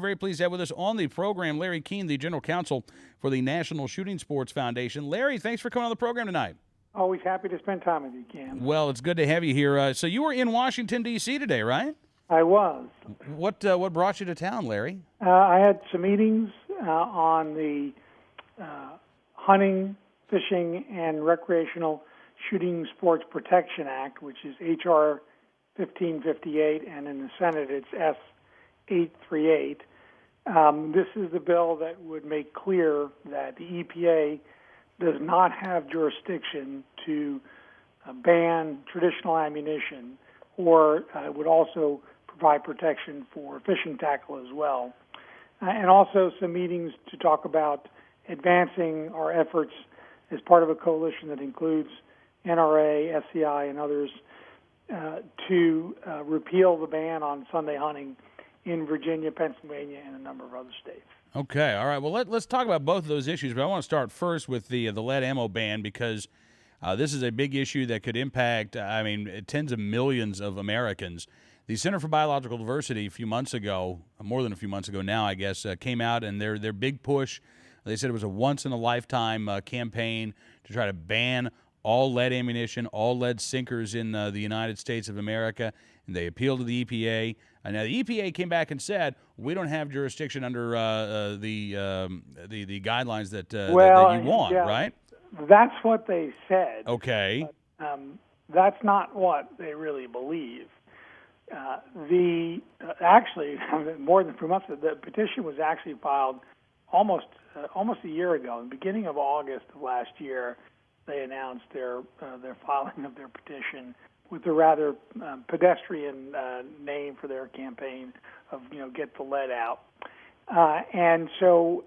very pleased to have with us on the program Larry Keene, the General Counsel for the National Shooting Sports Foundation. Larry, thanks for coming on the program tonight. Always happy to spend time with you, Cam. Well, it's good to have you here. So you were in Washington, D.C. today, right? I was. What brought you to town, Larry? I had some meetings on the Hunting, Fishing, and Recreational Shooting Sports Protection Act, which is H.R. 1558, and in the Senate it's S. 838. This is the bill that would make clear that the EPA does not have jurisdiction to ban traditional ammunition, or would also provide protection for fishing tackle as well. And also some meetings to talk about advancing our efforts as part of a coalition that includes NRA, SCI, and others to repeal the ban on Sunday hunting in Virginia, Pennsylvania, and a number of other states. Okay, all right. Well, let's talk about both of those issues, but I want to start first with the lead ammo ban, because this is a big issue that could impact, tens of millions of Americans. The Center for Biological Diversity a few months ago, more than a few months ago now, I guess, came out, and their big push, they said it was a once-in-a-lifetime campaign to try to ban all lead ammunition, all lead sinkers in the United States of America, and they appealed to the EPA. And now the EPA came back and said, we don't have jurisdiction under the guidelines that you want, yeah, right? That's what they said. Okay. But, that's not what they really believe. Actually, more than 3 months ago, the petition was actually filed almost a year ago. In the beginning of August of last year, they announced their filing of their petition with a rather pedestrian name for their campaign of get the lead out. And so,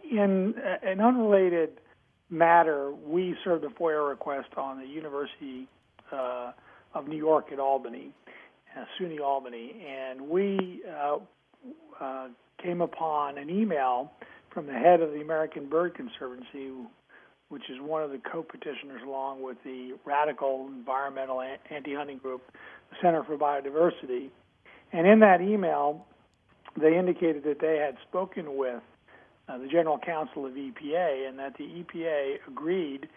in an unrelated matter, we served a FOIA request on the University of New York at Albany, SUNY Albany, and we came upon an email from the head of the American Bird Conservancy, which is one of the co-petitioners along with the radical environmental anti-hunting group, the Center for Biodiversity. And in that email, they indicated that they had spoken with the General Counsel of EPA, and that the EPA agreed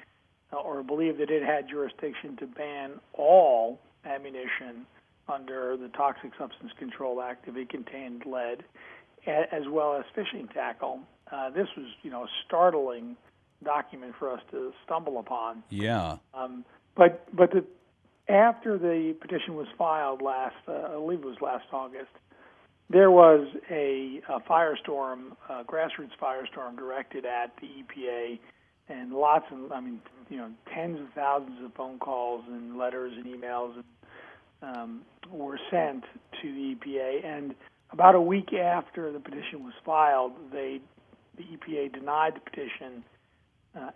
or believed that it had jurisdiction to ban all ammunition under the Toxic Substance Control Act if it contained lead, as well as fishing tackle. This was, a startling document for us to stumble upon. Yeah. But after the petition was filed I believe it was last August, there was a firestorm, a grassroots firestorm directed at the EPA, and tens of thousands of phone calls and letters and emails were sent to the EPA. And about a week after the petition was filed, the EPA denied the petition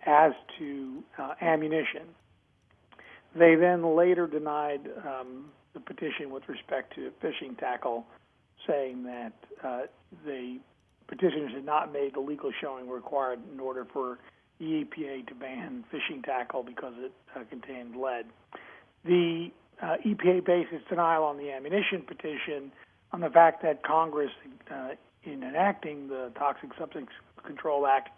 as to ammunition. They then later denied the petition with respect to fishing tackle, saying that the petitioners had not made the legal showing required in order for the EPA to ban fishing tackle because it contained lead. The EPA based its denial on the ammunition petition on the fact that Congress, in enacting the Toxic Substance Control Act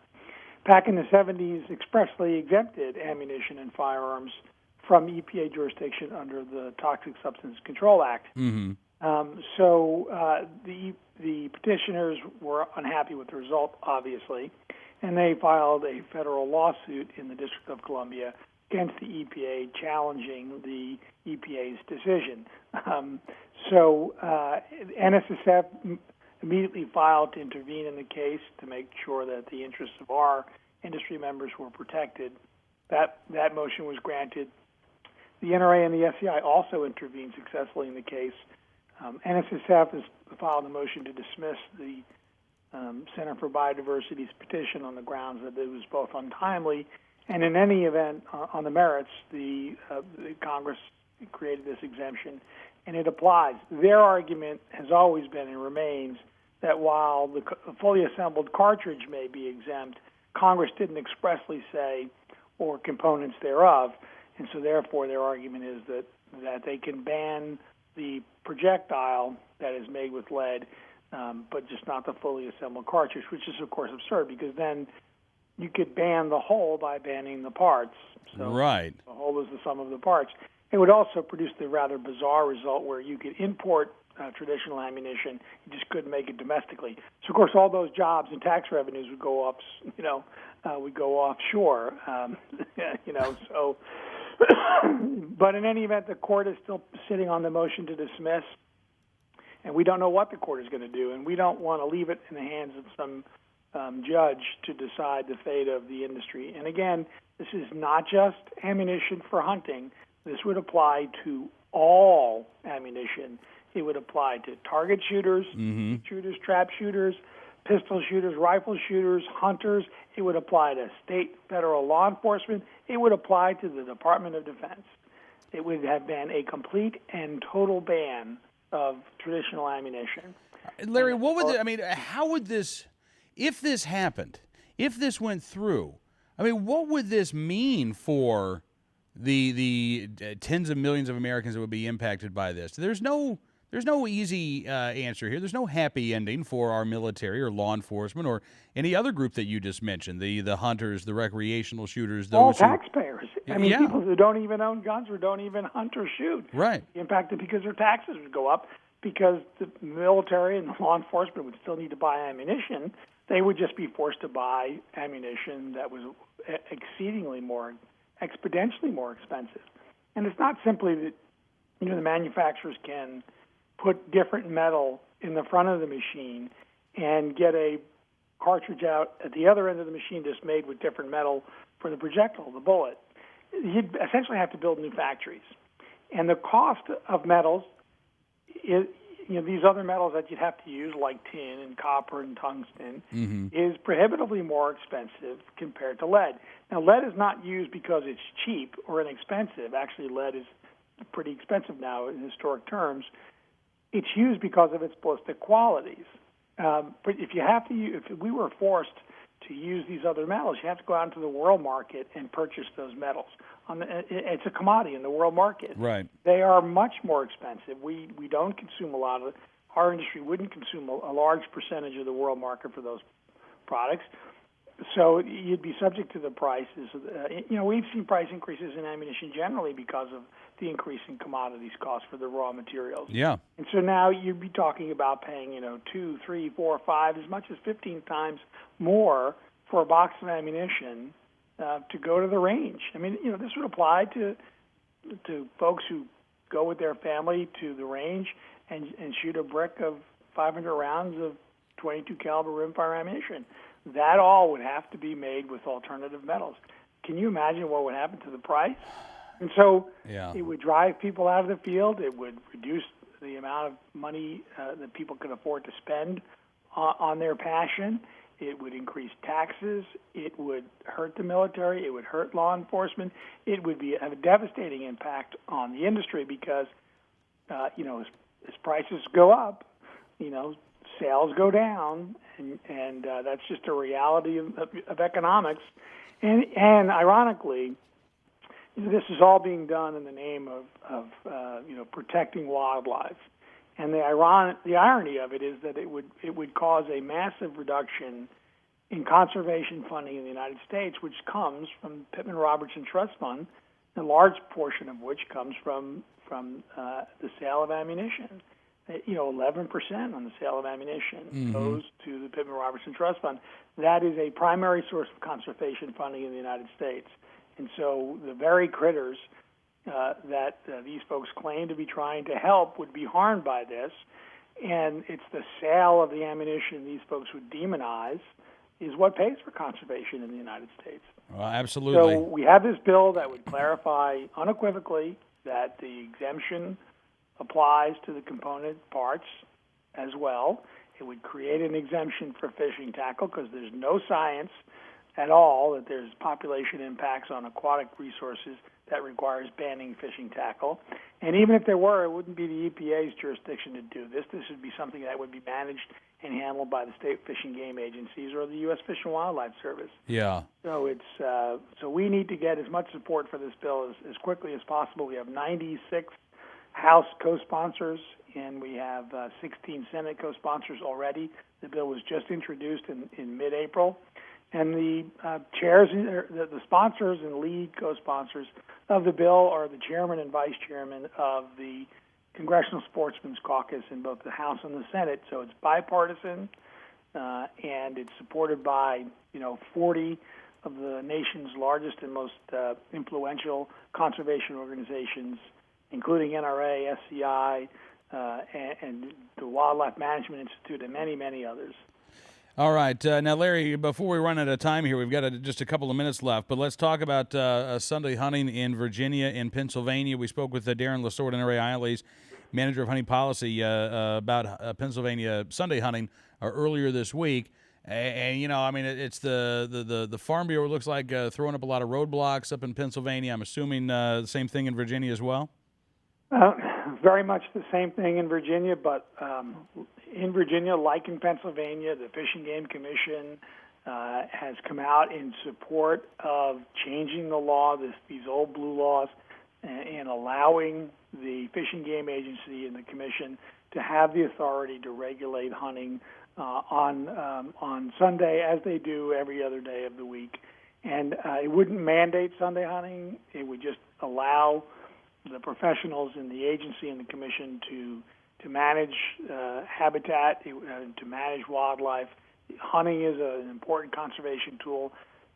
back in the 70s, expressly exempted ammunition and firearms from EPA jurisdiction under the Toxic Substance Control Act. Mm-hmm. So the petitioners were unhappy with the result, obviously, and they filed a federal lawsuit in the District of Columbia against the EPA, challenging the EPA's decision. NSSF immediately filed to intervene in the case to make sure that the interests of our industry members were protected. That motion was granted. The NRA and the SCI also intervened successfully in the case. NSSF has filed a motion to dismiss the Center for Biodiversity's petition on the grounds that it was both untimely, and in any event, on the merits, the Congress created this exemption, and it applies. Their argument has always been and remains that while the fully assembled cartridge may be exempt, Congress didn't expressly say, or components thereof, and so therefore their argument is that they can ban the projectile that is made with lead, but just not the fully assembled cartridge, which is, of course, absurd because then you could ban the whole by banning the parts. So Right. the whole is the sum of the parts. It would also produce the rather bizarre result where you could import traditional ammunition, you just couldn't make it domestically. So, of course, all those jobs and tax revenues would go up, would go offshore, so. But in any event, the court is still sitting on the motion to dismiss, and we don't know what the court is going to do, and we don't want to leave it in the hands of some judge to decide the fate of the industry. And again, this is not just ammunition for hunting. This would apply to all ammunition. It would apply to target shooters, shooters, trap shooters, pistol shooters, rifle shooters, hunters. It would apply to state, federal law enforcement. It would apply to the Department of Defense. It would have been a complete and total ban of traditional ammunition. Larry, what would how would this, if this happened, if this went through, what would this mean for the tens of millions of Americans that would be impacted by this? There's no easy answer here. There's no happy ending for our military or law enforcement or any other group that you just mentioned, the hunters, the recreational shooters. Those all taxpayers. Yeah. People who don't even own guns or don't even hunt or shoot. Right. Impacted because their taxes would go up because the military and the law enforcement would still need to buy ammunition. They would just be forced to buy ammunition that was exponentially more expensive. And it's not simply that the manufacturers can put different metal in the front of the machine and get a cartridge out at the other end of the machine just made with different metal for the projectile, the bullet. You'd essentially have to build new factories. And the cost of metals, these other metals that you'd have to use like tin and copper and tungsten, is prohibitively more expensive compared to lead. Now, lead is not used because it's cheap or inexpensive. Actually, lead is pretty expensive now in historic terms. It's used because of its ballistic qualities. But if we were forced to use these other metals, you have to go out into the world market and purchase those metals. It's a commodity in the world market. Right. They are much more expensive. We don't consume a lot of it. Our industry wouldn't consume a large percentage of the world market for those products. So you'd be subject to the prices. We've seen price increases in ammunition generally because of the increase in commodities costs for the raw materials. Yeah. And so now you'd be talking about paying, 2, 3, 4, 5, as much as 15 times more for a box of ammunition to go to the range. This would apply to folks who go with their family to the range and shoot a brick of 500 rounds of 22 caliber rimfire ammunition. That all would have to be made with alternative metals. Can you imagine what would happen to the price? And so It would drive people out of the field. It would reduce the amount of money that people could afford to spend on their passion. It would increase taxes. It would hurt the military. It would hurt law enforcement. It would have a devastating impact on the industry because, as prices go up, sales go down, and that's just a reality of economics. And ironically, this is all being done in the name of protecting wildlife. And the irony of it is that it would cause a massive reduction in conservation funding in the United States, which comes from Pittman Robertson Trust Fund, a large portion of which comes from the sale of ammunition. 11% on the sale of ammunition goes to the Pittman Robertson Trust Fund. That is a primary source of conservation funding in the United States. And so the very critters that these folks claim to be trying to help would be harmed by this. And it's the sale of the ammunition these folks would demonize is what pays for conservation in the United States. Well, absolutely. So we have this bill that would clarify unequivocally that the exemption applies to the component parts as well. It would create an exemption for fishing tackle because there's no science at all that there's population impacts on aquatic resources that requires banning fishing tackle. And even if there were, it wouldn't be the EPA's jurisdiction to do this. This would be something that would be managed and handled by the state fish and game agencies or the U.S. Fish and Wildlife Service. Yeah. So so we need to get as much support for this bill as quickly as possible. We have 96 House co-sponsors, and we have 16 Senate co-sponsors already. The bill was just introduced in mid-April. And the chairs, the sponsors and lead co-sponsors of the bill are the chairman and vice chairman of the Congressional Sportsmen's Caucus in both the House and the Senate. So it's bipartisan, and it's supported by 40 of the nation's largest and most influential conservation organizations, including NRA, SCI, and the Wildlife Management Institute, and many, many others. All right. Now, Larry, before we run out of time here, we've got just a couple of minutes left, but let's talk about Sunday hunting in Virginia and Pennsylvania. We spoke with Darren Lesort, NRA ILA's manager of hunting policy, about Pennsylvania Sunday hunting earlier this week. And it's the Farm Bureau looks like throwing up a lot of roadblocks up in Pennsylvania. I'm assuming the same thing in Virginia as well? Very much the same thing in Virginia, but in Virginia, like in Pennsylvania, the Fish and Game Commission has come out in support of changing the law, these old blue laws, and allowing the Fish and Game Agency and the Commission to have the authority to regulate hunting on Sunday, as they do every other day of the week. And it wouldn't mandate Sunday hunting. It would just allow the professionals in the agency and the commission to manage habitat, to manage wildlife. Hunting is an important conservation tool.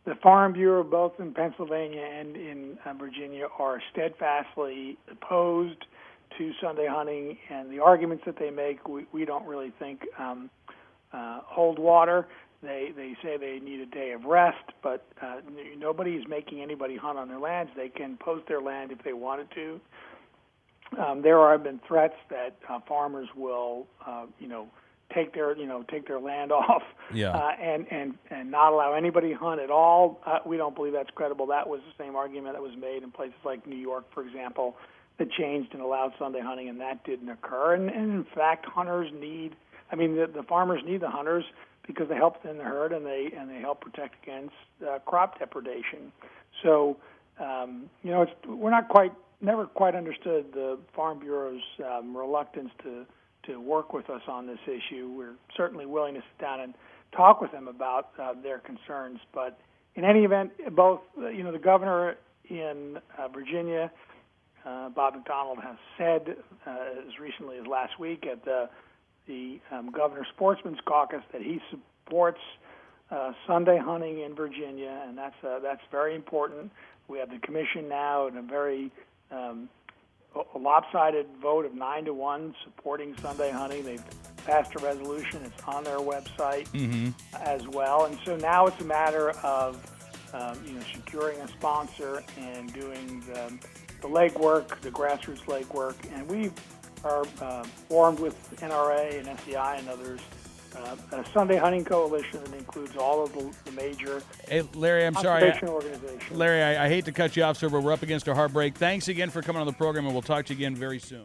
The Farm Bureau, both in Pennsylvania and in Virginia, are steadfastly opposed to Sunday hunting, and the arguments that they make, we don't really think hold water. They say they need a day of rest, but nobody is making anybody hunt on their lands. They can post their land if they wanted to. There have been threats that farmers will, take their land off, and not allow anybody to hunt at all. We don't believe that's credible. That was the same argument that was made in places like New York, for example, that changed and allowed Sunday hunting, and that didn't occur. And in fact, the farmers need the hunters because they help thin the herd and they help protect against crop depredation. So, never quite understood the Farm Bureau's reluctance to work with us on this issue. We're certainly willing to sit down and talk with them about their concerns. But in any event, both the governor in Virginia, Bob McDonnell, has said as recently as last week at the Governor Sportsman's Caucus that he supports Sunday hunting in Virginia, and that's very important. We have the commission now in a very a lopsided vote of 9-1 supporting Sunday hunting. They've passed a resolution. It's on their website as well. And so now it's a matter of securing a sponsor and doing the legwork, the grassroots legwork. And we are formed with NRA and SCI and others a Sunday hunting coalition that includes all of the major Larry, I'm sorry. organizations. Larry, I hate to cut you off, sir, but we're up against a hard break. Thanks again for coming on the program, and we'll talk to you again very soon.